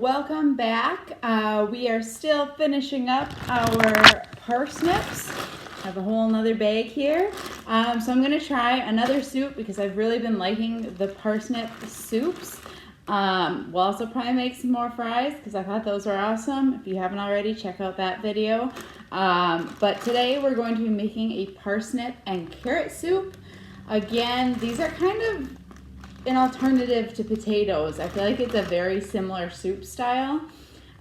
welcome back. We are still finishing up our parsnips. I have a whole nother bag here. So I'm gonna try another soup because I've really been liking the parsnip soups. We'll also probably make some more fries because I thought those were awesome. If you haven't already, check out that video. But today we're going to be making a parsnip and carrot soup. Again, these are kind of an alternative to potatoes. I feel like it's a very similar soup style,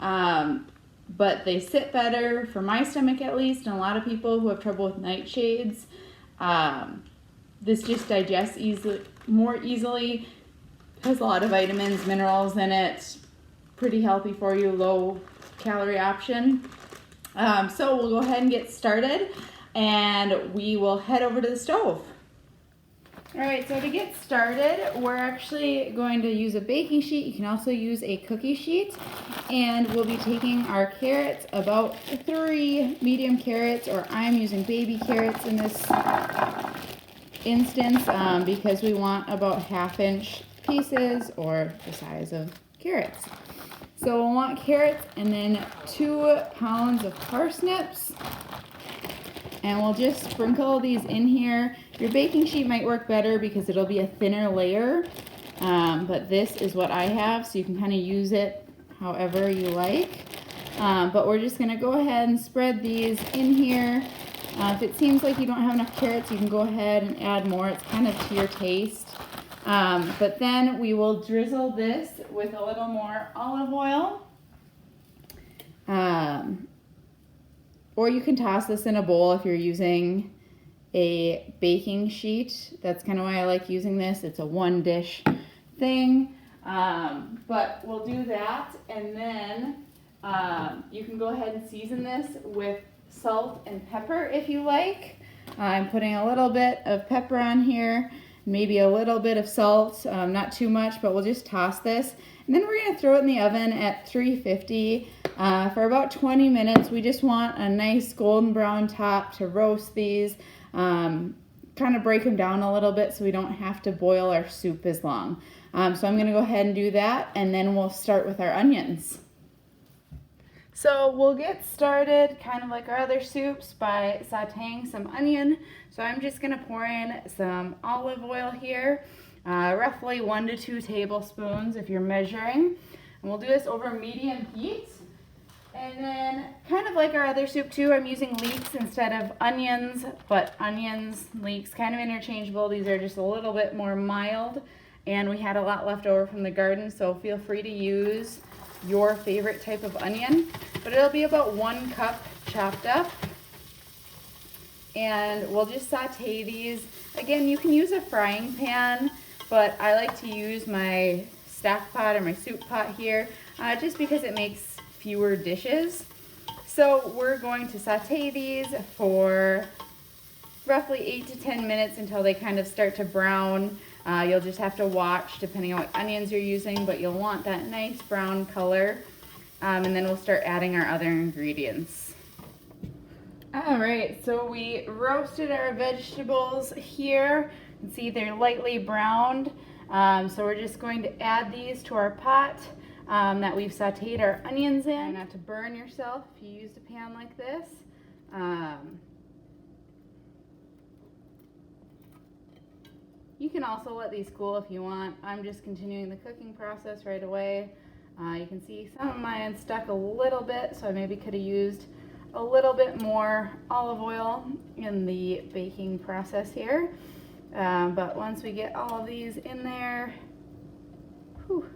but they sit better for my stomach at least, and a lot of people who have trouble with nightshades. This just digests more easily, has a lot of vitamins, minerals in it, pretty healthy for you, low calorie option. So we'll go ahead and get started, and we will head over to the stove. All right, so to get started, we're actually going to use a baking sheet. You can also use a cookie sheet. And we'll be taking our carrots, about 3 medium carrots, or I'm using baby carrots in this instance because we want about 1/2-inch pieces or the size of carrots. So we'll want carrots and then 2 pounds of parsnips. And we'll just sprinkle these in here. Your baking sheet might work better because it'll be a thinner layer, but this is what I have, so you can kind of use it however you like. But we're just gonna go ahead and spread these in here. If it seems like you don't have enough carrots, you can go ahead and add more. It's kind of to your taste. But then we will drizzle this with a little more olive oil. Or you can toss this in a bowl if you're using a baking sheet. That's kind of why I like using this. It's a 1-dish thing. But we'll do that, and then you can go ahead and season this with salt and pepper if you like. I'm putting a little bit of pepper on here, maybe a little bit of salt, not too much, but we'll just toss this. And then we're gonna throw it in the oven at 350 for about 20 minutes. We just want a nice golden brown top to roast these, kind of break them down a little bit so we don't have to boil our soup as long. So I'm gonna go ahead and do that, and then we'll start with our onions. So we'll get started kind of like our other soups by sauteing some onion. So I'm just gonna pour in some olive oil here, roughly 1 to 2 tablespoons if you're measuring. And we'll do this over medium heat. And then kind of like our other soup too, I'm using leeks instead of onions, but onions, leeks, kind of interchangeable. These are just a little bit more mild, and we had a lot left over from the garden, so feel free to use your favorite type of onion. But it'll be about 1 cup chopped up. And we'll just saute these. Again, you can use a frying pan, but I like to use my stock pot or my soup pot here just because it makes fewer dishes. So we're going to saute these for roughly 8 to 10 minutes until they kind of start to brown. You'll just have to watch depending on what onions you're using, but you'll want that nice brown color. And then we'll start adding our other ingredients. All right, so we roasted our vegetables here. You can see they're lightly browned. So we're just going to add these to our pot that we've sauteed our onions in. Try not to burn yourself if you used a pan like this. You can also let these cool if you want. I'm just continuing the cooking process right away. You can see some of mine stuck a little bit, so I maybe could have used a little bit more olive oil in the baking process here. But once we get all of these in there, whew,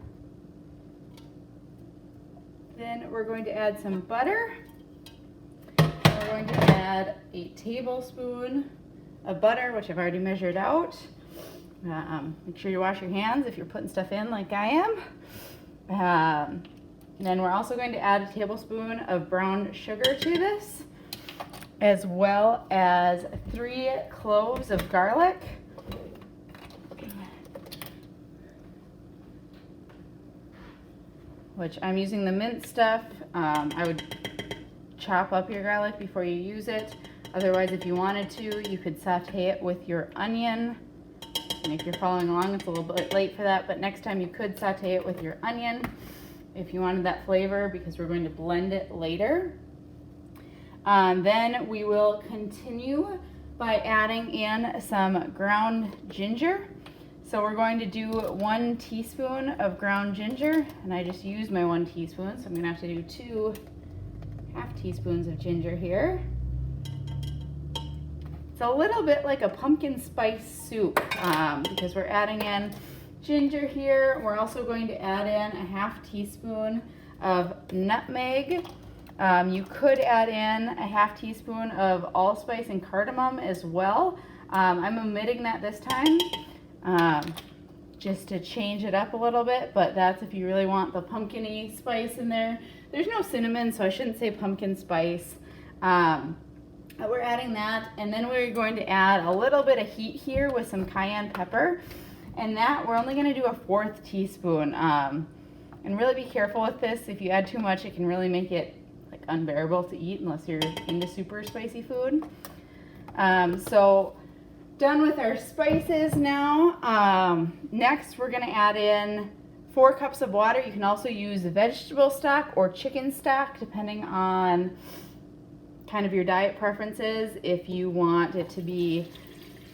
then we're going to add some butter. We're going to add a tablespoon of butter, which I've already measured out. Make sure you wash your hands if you're putting stuff in like I am. Then we're also going to add a tablespoon of brown sugar to this, as well as 3 cloves of garlic. Which I'm using the minced stuff. I would chop up your garlic before you use it. Otherwise, if you wanted to, you could saute it with your onion. And if you're following along, it's a little bit late for that, but next time you could saute it with your onion. if you wanted that flavor, because we're going to blend it later. Then we will continue by adding in some ground ginger. So we're going to do 1 teaspoon of ground ginger, and I just used my 1 teaspoon, so I'm gonna have to do 2 half teaspoons of ginger here. It's a little bit like a pumpkin spice soup because we're adding in ginger here. We're also going to add in a half teaspoon of nutmeg. You could add in a half teaspoon of allspice and cardamom as well. I'm omitting that this time just to change it up a little bit, but that's if you really want the pumpkin-y spice in there. There's no cinnamon, so I shouldn't say pumpkin spice. We're adding that, and then we're going to add a little bit of heat here with some cayenne pepper, and that we're only going to do a 1/4 teaspoon. And really be careful with this. If you add too much, it can really make it like unbearable to eat unless you're into super spicy food. So done with our spices now. Next, we're going to add in 4 cups of water. You can also use vegetable stock or chicken stock, depending on kind of your diet preferences. If you want it to be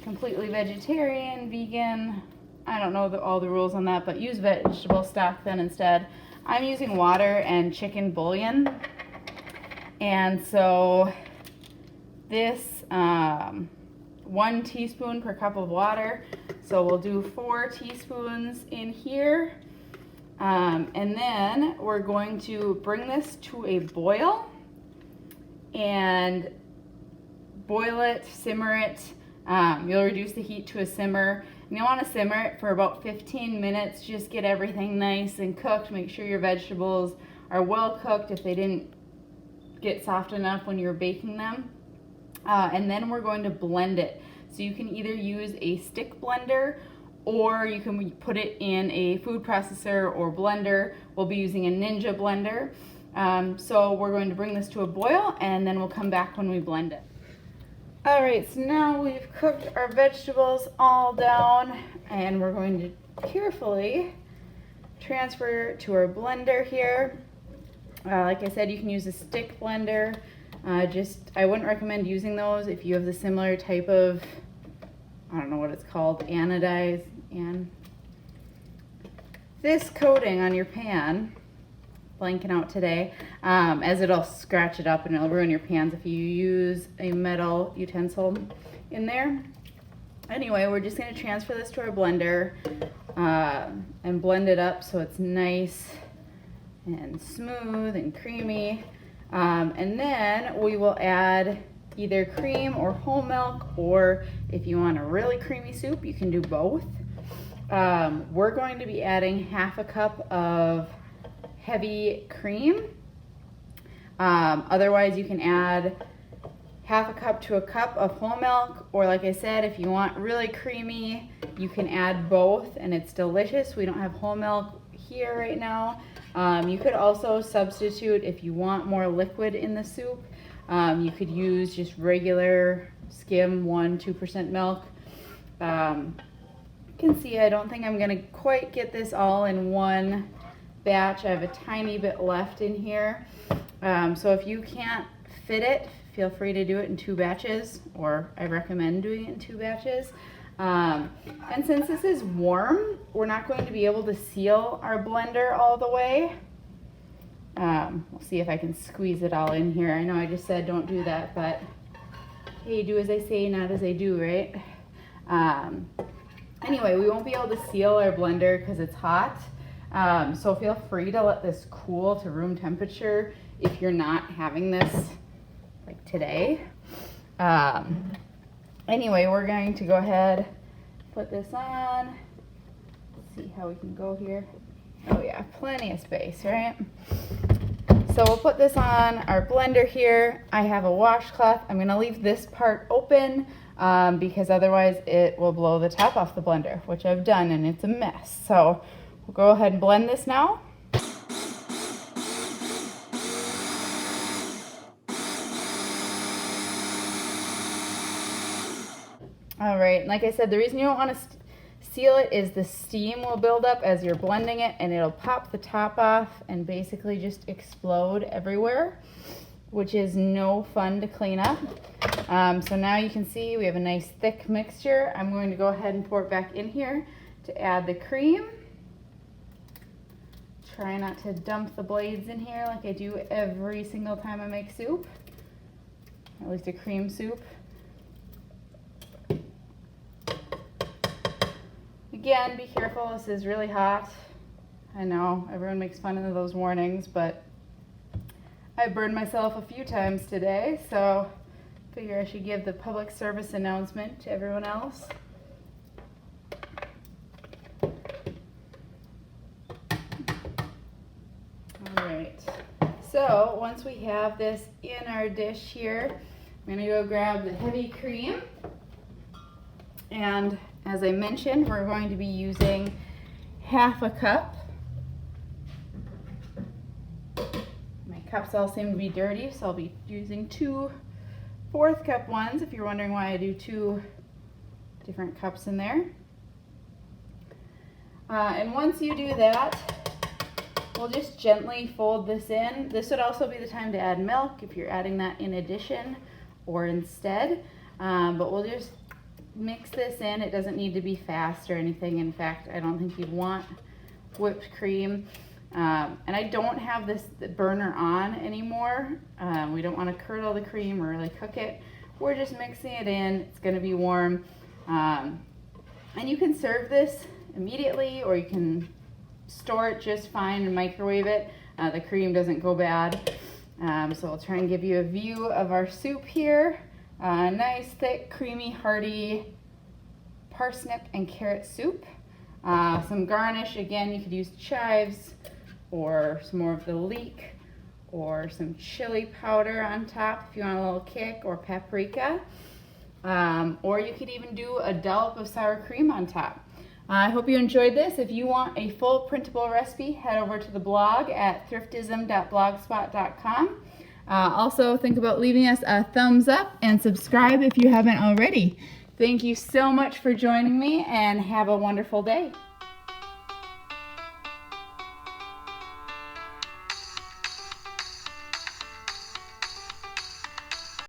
completely vegetarian, vegan, I don't know all the rules on that, but use vegetable stock then instead. I'm using water and chicken bouillon. And so this 1 teaspoon per cup of water. So we'll do 4 teaspoons in here. And then we're going to bring this to a boil and boil it, simmer it. You'll reduce the heat to a simmer. And you want to simmer it for about 15 minutes. Just get everything nice and cooked. Make sure your vegetables are well cooked if they didn't get soft enough when you're baking them. And then we're going to blend it. So you can either use a stick blender or you can put it in a food processor or blender. We'll be using a Ninja blender. So we're going to bring this to a boil and then we'll come back when we blend it. All right, so now we've cooked our vegetables all down and we're going to carefully transfer to our blender here. Like I said, you can use a stick blender. I wouldn't recommend using those if you have the similar type of, I don't know what it's called, anodized, and this coating on your pan, blanking out today, as it'll scratch it up and it'll ruin your pans if you use a metal utensil in there. Anyway, we're just going to transfer this to our blender and blend it up so it's nice and smooth and creamy. And then we will add either cream or whole milk, or if you want a really creamy soup, you can do both. We're going to be adding 1/2 cup of heavy cream. Otherwise, you can add 1/2 cup to a cup of whole milk, or like I said, if you want really creamy, you can add both and it's delicious. We don't have whole milk here right now. You could also substitute if you want more liquid in the soup. You could use just regular skim 1-2% milk. You can see I don't think I'm gonna quite get this all in one batch. I have a tiny bit left in here. So if you can't fit it, feel free to do it in 2 batches, or I recommend doing it in 2 batches. And since this is warm, we're not going to be able to seal our blender all the way. We'll see if I can squeeze it all in here. I know I just said don't do that, but hey, do as I say, not as I do, right? Anyway, we won't be able to seal our blender because it's hot. So feel free to let this cool to room temperature if you're not having this like today. Anyway, we're going to go ahead, put this on. Let's see how we can go here. Oh yeah, plenty of space, right? So we'll put this on our blender here. I have a washcloth. I'm gonna leave this part open because otherwise it will blow the top off the blender, which I've done, and it's a mess. So we'll go ahead and blend this now. All right, and like I said, the reason you don't want to seal it is the steam will build up as you're blending it, and it'll pop the top off and basically just explode everywhere, which is no fun to clean up. So now you can see we have a nice thick mixture. I'm going to go ahead and pour it back in here to add the cream. Try not to dump the blades in here like I do every single time I make soup, at least a cream soup. Again, be careful, this is really hot. I know, everyone makes fun of those warnings, but I burned myself a few times today, so I figure I should give the public service announcement to everyone else. Alright, so once we have this in our dish here, I'm going to go grab the heavy cream, and as I mentioned, we're going to be using half a cup. My cups all seem to be dirty, so I'll be using 2 4th cup ones if you're wondering why I do 2 different cups in there. And once you do that, we'll just gently fold this in. This would also be the time to add milk if you're adding that in addition or instead, but we'll just mix this in. It doesn't need to be fast or anything. In fact, I don't think you'd want whipped cream. And I don't have this burner on anymore. We don't want to curdle the cream or really cook it. We're just mixing it in. It's going to be warm. And you can serve this immediately, or you can store it just fine and microwave it. The cream doesn't go bad. So I'll try and give you a view of our soup here. Nice, thick, creamy, hearty parsnip and carrot soup. Some garnish, again, you could use chives or some more of the leek or some chili powder on top if you want a little kick, or paprika. Or you could even do a dollop of sour cream on top. I hope you enjoyed this. If you want a full printable recipe, head over to the blog at thriftism.blogspot.com. Also, think about leaving us a thumbs up and subscribe if you haven't already. Thank you so much for joining me, and have a wonderful day.